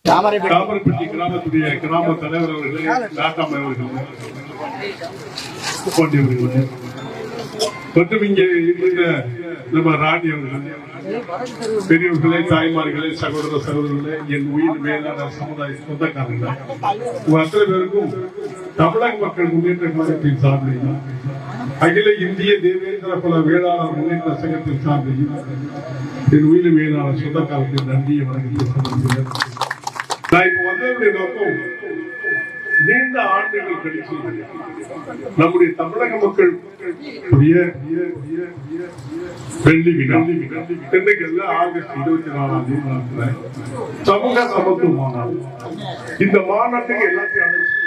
தாமரைப்பட்டி கிராமத்துடைய கிராம தலைவர் அவர்களே, நாட்டாமை அவர்களே, போன்றவர்களே, மற்றும் இங்கே இருந்த நம்ம ராணி அவர்களே, பெரியவர்களே, தாய்மார்களே, சகோதர சகோதரர்களே, என் உயிர் மேலான சமுதாய சொந்தக்காரர்களே, உங்க அத்தனை பேருக்கும் தமிழக மக்கள் முன்னேற்ற கழகத்தின் சார்பில் அகில இந்திய தேவேந்திர குல வேளாளர் முன்னேற்ற சங்கத்தின் சார்பில் என் உயிர் மேலான சொந்தக்காரத்தின் நன்றியை வணங்கி சமர்ப்பிக்கிறேன். நான் இப்ப வந்தவருடைய நோக்கம், நீண்ட ஆண்டுகள் கழிச்சு நம்முடைய தமிழக மக்கள் வெள்ளி விழா சென்னைகள்ல ஆகஸ்ட் 24ஆம் தேதி சமூக சமத்துவ மாநாடு. இந்த மாநாட்டுக்கு எல்லாத்தையும் அழைச்சு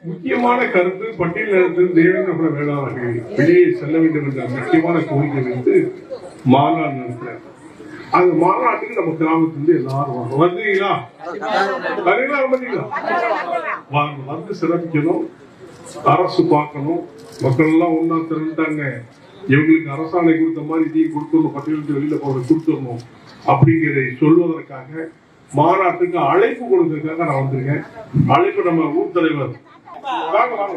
முக்கியமான கருத்து பட்டியலிருந்து தேவேந்திர குல வேளாளர்கள் வெளியே செல்ல வேண்டும் என்ற முக்கியமான கோரிக்கை வைத்து மாநாடு நடத்துறாங்க. அந்த மாநாட்டுக்கு நம்ம கிராமத்திலிருந்து எல்லாரும் வாங்க. வந்தீங்களா? வந்து சிறப்பிக்கணும், அரசு பார்க்கணும், மக்கள் எல்லாம் ஒன்னா திரண்டாங்க, இவங்களுக்கு அரசாணை கொடுத்த மாதிரி இதையும் கொடுத்துடணும், பட்டியலிட்டு வெளியில போற கொடுத்துடணும் அப்படிங்கிறதை சொல்வதற்காக மாநாட்டுக்கு அழைப்பு கொடுத்ததுக்காக நான் வந்திருக்கேன். அழைப்பு நம்ம ஊர் தலைவர் வாங்க வாங்க